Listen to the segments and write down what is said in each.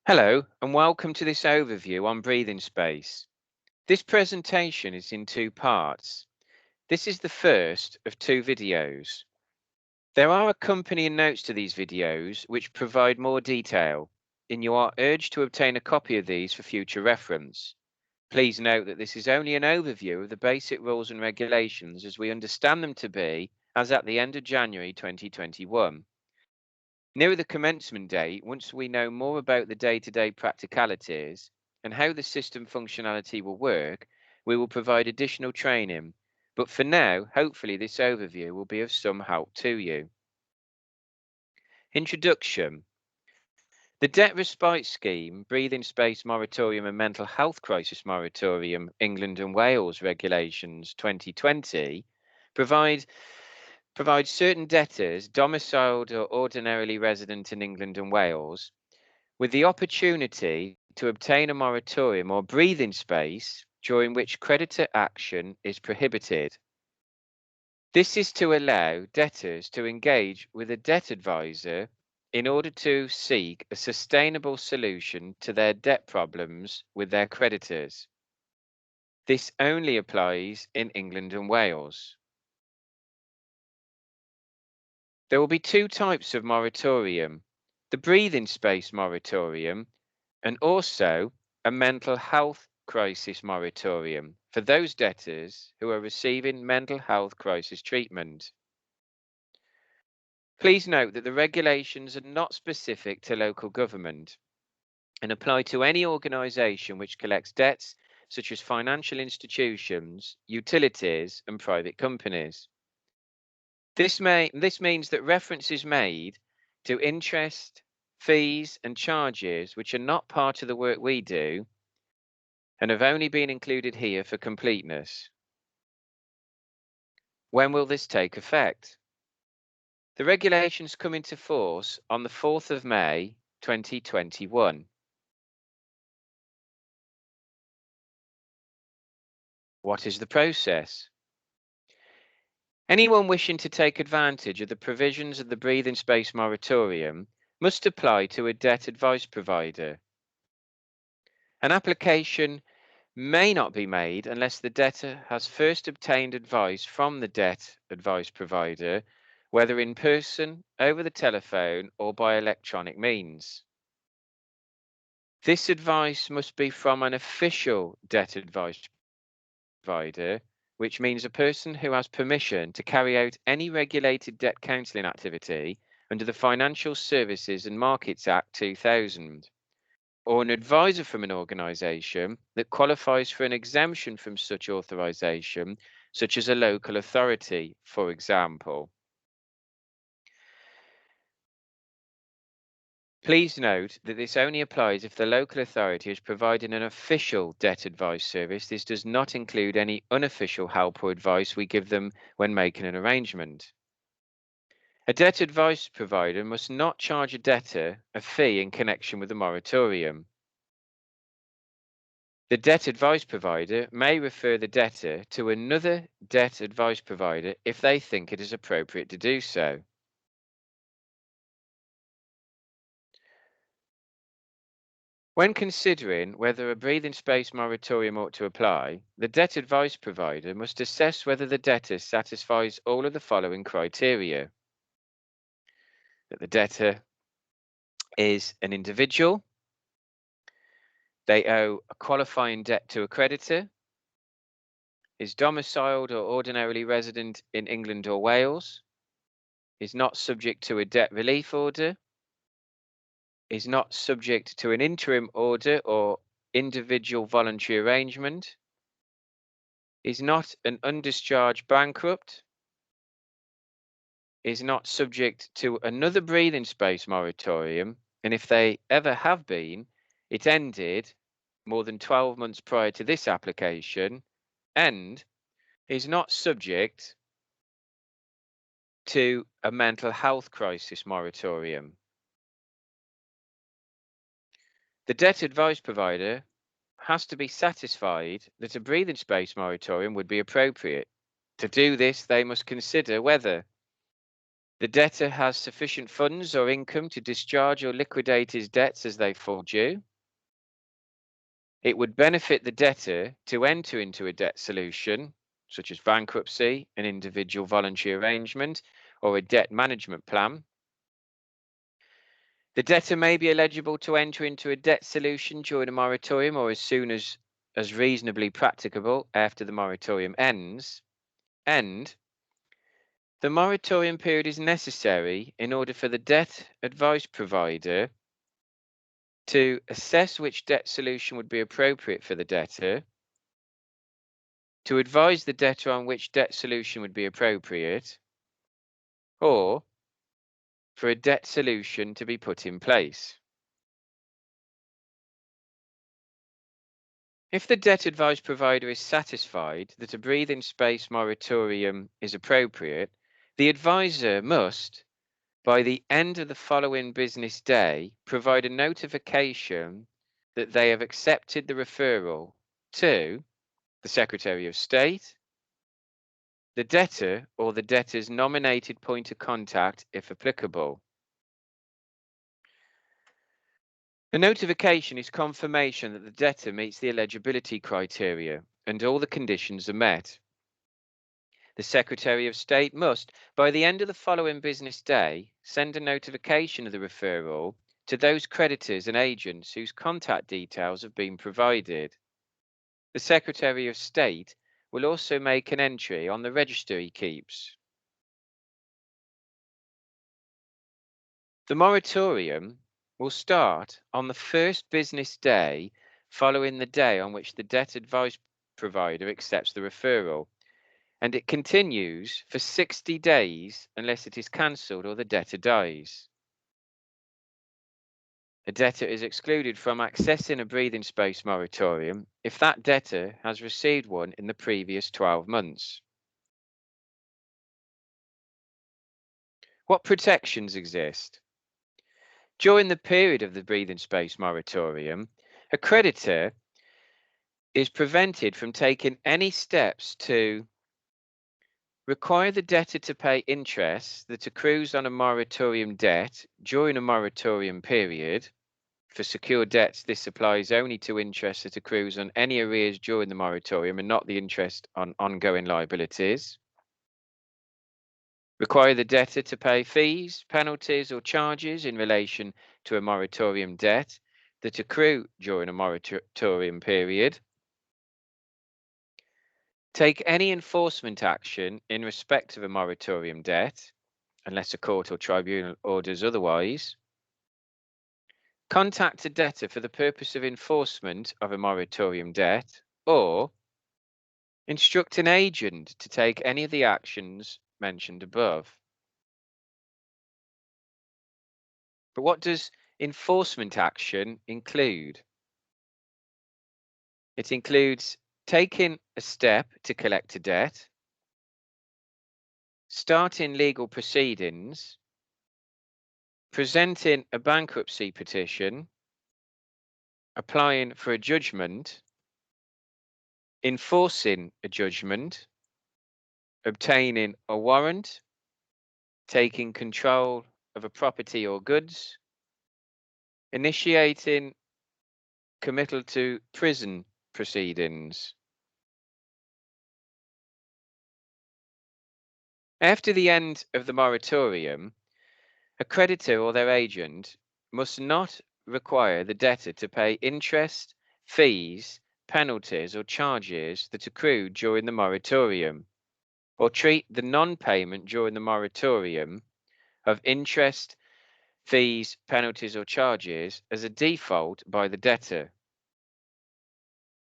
Hello, and welcome to this overview on breathing space. This presentation is in two parts. This is the first of two videos. There are accompanying notes to these videos which provide more detail, and you are urged to obtain a copy of these for future reference. Please note that this is only an overview of the basic rules and regulations as we understand them to be as at the end of January 2021. Nearer the commencement date, once we know more about the day-to-day practicalities and how the system functionality will work, we will provide additional training. But for now, hopefully this overview will be of some help to you. Introduction. The Debt Respite Scheme, Breathing Space Moratorium and Mental Health Crisis Moratorium, England and Wales Regulations 2020 provides certain debtors domiciled or ordinarily resident in England and Wales with the opportunity to obtain a moratorium or breathing space during which creditor action is prohibited. This is to allow debtors to engage with a debt advisor in order to seek a sustainable solution to their debt problems with their creditors. This only applies in England and Wales. There will be two types of moratorium: the breathing space moratorium and also a mental health crisis moratorium for those debtors who are receiving mental health crisis treatment. Please note that the regulations are not specific to local government and apply to any organisation which collects debts such as financial institutions, utilities and private companies. This means that reference is made to interest, fees and charges which are not part of the work we do and have only been included here for completeness. When will this take effect? The regulations come into force on the 4th of May 2021. What is the process? Anyone wishing to take advantage of the provisions of the Breathing Space Moratorium must apply to a debt advice provider. An application may not be made unless the debtor has first obtained advice from the debt advice provider, whether in person, over the telephone, or by electronic means. This advice must be from an official debt advice provider, which means a person who has permission to carry out any regulated debt counselling activity under the Financial Services and Markets Act 2000. Or an advisor from an organisation that qualifies for an exemption from such authorisation, such as a local authority, for example. Please note that this only applies if the local authority is providing an official debt advice service. This does not include any unofficial help or advice we give them when making an arrangement. A debt advice provider must not charge a debtor a fee in connection with the moratorium. The debt advice provider may refer the debtor to another debt advice provider if they think it is appropriate to do so. When considering whether a breathing space moratorium ought to apply, the debt advice provider must assess whether the debtor satisfies all of the following criteria: that the debtor is an individual, they owe a qualifying debt to a creditor, is domiciled or ordinarily resident in England or Wales, is not subject to a debt relief order, is not subject to an interim order or individual voluntary arrangement, is not an undischarged bankrupt, is not subject to another breathing space moratorium, and if they ever have been, it ended more than 12 months prior to this application, and is not subject to a mental health crisis moratorium. The debt advice provider has to be satisfied that a breathing space moratorium would be appropriate. To do this, they must consider whether The debtor has sufficient funds or income to discharge or liquidate his debts as they fall due. It would benefit the debtor to enter into a debt solution, such as bankruptcy, an individual voluntary arrangement, or a debt management plan. The debtor may be eligible to enter into a debt solution during a moratorium or as soon as reasonably practicable after the moratorium ends. And the moratorium period is necessary in order for the debt advice provider to assess which debt solution would be appropriate for the debtor, to advise the debtor on which debt solution would be appropriate, or for a debt solution to be put in place. If the debt advice provider is satisfied that a breathing space moratorium is appropriate, the advisor must, by the end of the following business day, provide a notification that they have accepted the referral to the Secretary of State, the debtor, or the debtor's nominated point of contact, if applicable. The notification is confirmation that the debtor meets the eligibility criteria and all the conditions are met. The Secretary of State must, by the end of the following business day, send a notification of the referral to those creditors and agents whose contact details have been provided. The Secretary of State will also make an entry on the register he keeps. The moratorium will start on the first business day following the day on which the debt advice provider accepts the referral, and it continues for 60 days unless it is cancelled or the debtor dies. A debtor is excluded from accessing a breathing space moratorium if that debtor has received one in the previous 12 months. What protections exist? During the period of the breathing space moratorium, a creditor is prevented from taking any steps to require the debtor to pay interest that accrues on a moratorium debt during a moratorium period. For secure debts, this applies only to interest that accrues on any arrears during the moratorium and not the interest on ongoing liabilities. Require the debtor to pay fees, penalties, or charges in relation to a moratorium debt that accrue during a moratorium period. Take any enforcement action in respect of a moratorium debt, unless a court or tribunal orders otherwise. Contact a debtor for the purpose of enforcement of a moratorium debt, or instruct an agent to take any of the actions mentioned above. But what does enforcement action include? It includes taking a step to collect a debt, starting legal proceedings, presenting a bankruptcy petition, applying for a judgment, enforcing a judgment, obtaining a warrant, taking control of a property or goods, initiating committal to prison proceedings. After the end of the moratorium, a creditor or their agent must not require the debtor to pay interest, fees, penalties, or charges that accrued during the moratorium, or treat the non-payment during the moratorium of interest, fees, penalties, or charges as a default by the debtor.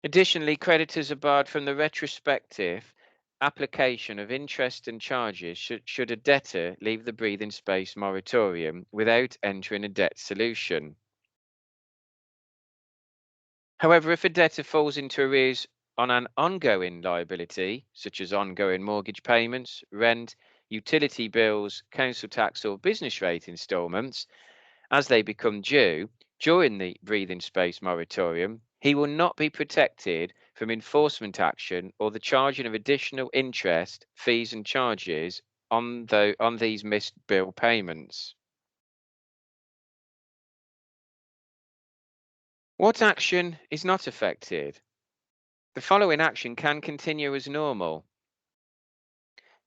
Additionally, creditors are barred from the retrospective application of interest and charges should a debtor leave the breathing space moratorium without entering a debt solution. However, if a debtor falls into arrears on an ongoing liability, such as ongoing mortgage payments, rent, utility bills, council tax, or business rate instalments, as they become due during the breathing space moratorium, he will not be protected from enforcement action or the charging of additional interest, fees, and charges on these missed bill payments. What action is not affected? The following action can continue as normal.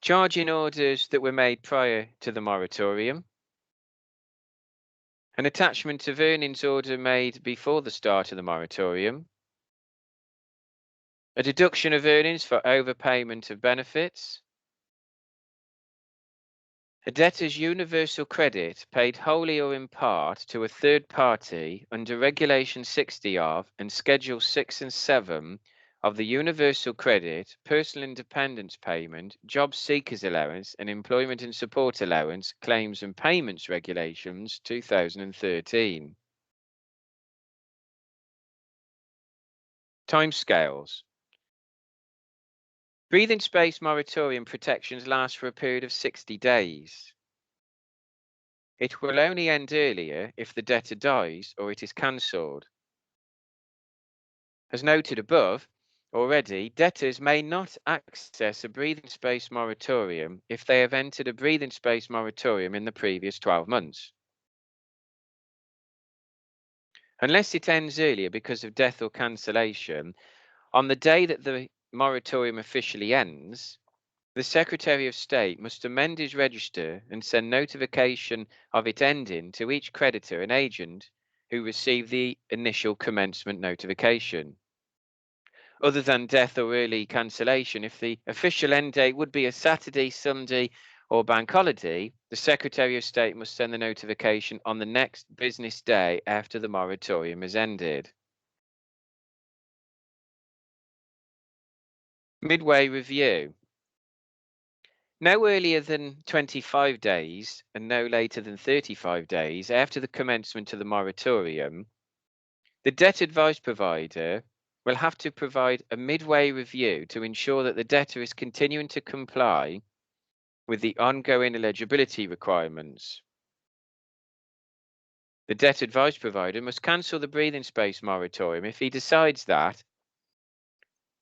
Charging orders that were made prior to the moratorium. An attachment of earnings order made before the start of the moratorium. A deduction of earnings for overpayment of benefits. A debtor's universal credit paid wholly or in part to a third party under Regulation 60 of and Schedule 6 and 7 of the Universal Credit, Personal Independence Payment, Job Seekers Allowance, and Employment and Support Allowance Claims and Payments Regulations 2013. Timescales. Breathing space moratorium protections last for a period of 60 days. It will only end earlier if the debtor dies or it is cancelled. As noted above, already, debtors may not access a breathing space moratorium if they have entered a breathing space moratorium in the previous 12 months. Unless it ends earlier because of death or cancellation, on the day that the moratorium officially ends, the Secretary of State must amend his register and send notification of it ending to each creditor and agent who received the initial commencement notification. Other than death or early cancellation, if the official end date would be a Saturday, Sunday, or bank holiday, the Secretary of State must send the notification on the next business day after the moratorium has ended. Midway review. No earlier than 25 days and no later than 35 days after the commencement of the moratorium, the debt advice provider will have to provide a midway review to ensure that the debtor is continuing to comply with the ongoing eligibility requirements. The debt advice provider must cancel the breathing space moratorium if he decides that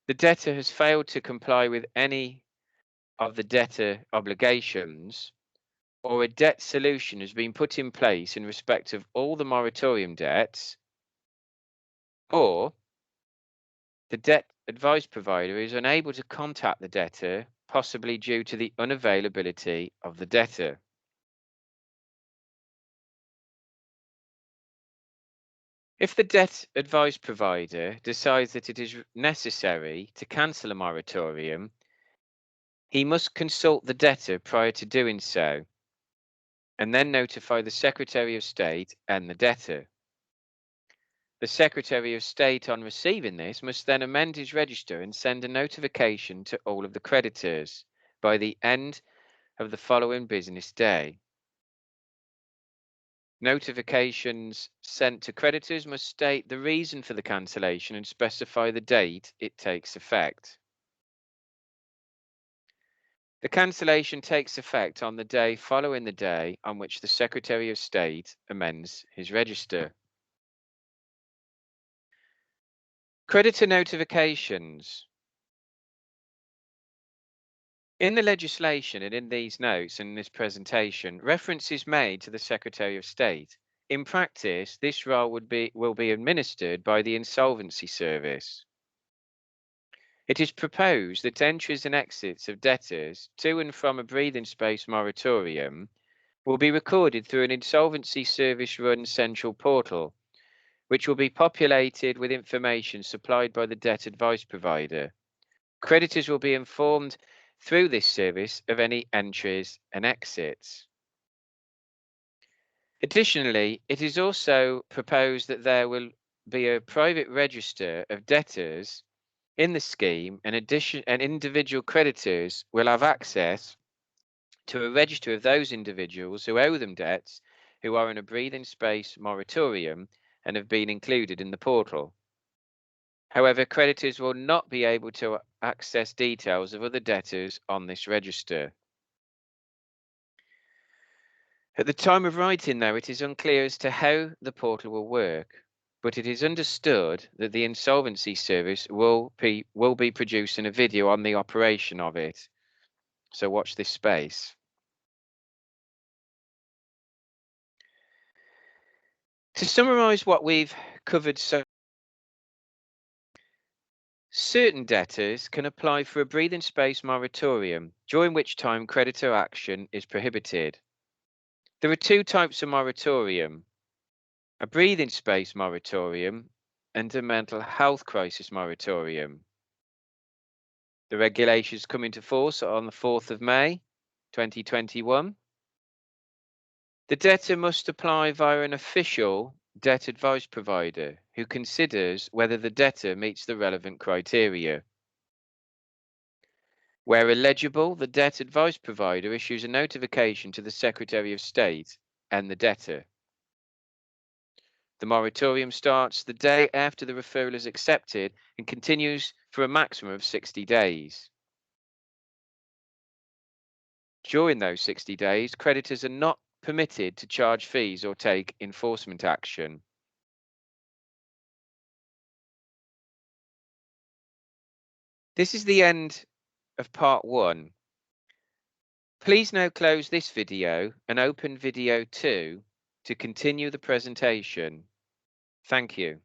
the debtor has failed to comply with any of the debtor obligations, or a debt solution has been put in place in respect of all the moratorium debts, or the debt advice provider is unable to contact the debtor, possibly due to the unavailability of the debtor. If the debt advice provider decides that it is necessary to cancel a moratorium, he must consult the debtor prior to doing so, and then notify the Secretary of State and the debtor. The Secretary of State, on receiving this, must then amend his register and send a notification to all of the creditors by the end of the following business day. Notifications sent to creditors must state the reason for the cancellation and specify the date it takes effect. The cancellation takes effect on the day following the day on which the Secretary of State amends his register. Creditor notifications. In the legislation and in these notes and in this presentation, reference is made to the Secretary of State. In practice, this role will be administered by the Insolvency Service. It is proposed that entries and exits of debtors to and from a breathing space moratorium will be recorded through an Insolvency Service run central portal, which will be populated with information supplied by the debt advice provider. Creditors will be informed through this service of any entries and exits. Additionally, it is also proposed that there will be a private register of debtors in the scheme, and individual creditors will have access to a register of those individuals who owe them debts, who are in a breathing space moratorium and have been included in the portal. However, creditors will not be able to access details of other debtors on this register. At the time of writing, though, it is unclear as to how the portal will work, but it is understood that the Insolvency Service will be producing a video on the operation of it. So watch this space. To summarise what we've covered certain debtors can apply for a breathing space moratorium, during which time creditor action is prohibited. There are two types of moratorium: a breathing space moratorium and a mental health crisis moratorium. The regulations come into force on the 4th of May 2021. The debtor must apply via an official debt advice provider who considers whether the debtor meets the relevant criteria. Where eligible, the debt advice provider issues a notification to the Secretary of State and the debtor. The moratorium starts the day after the referral is accepted and continues for a maximum of 60 days. During those 60 days, creditors are not permitted to charge fees or take enforcement action. This is the end of part 1. Please now close this video and open video 2 to continue the presentation. Thank you.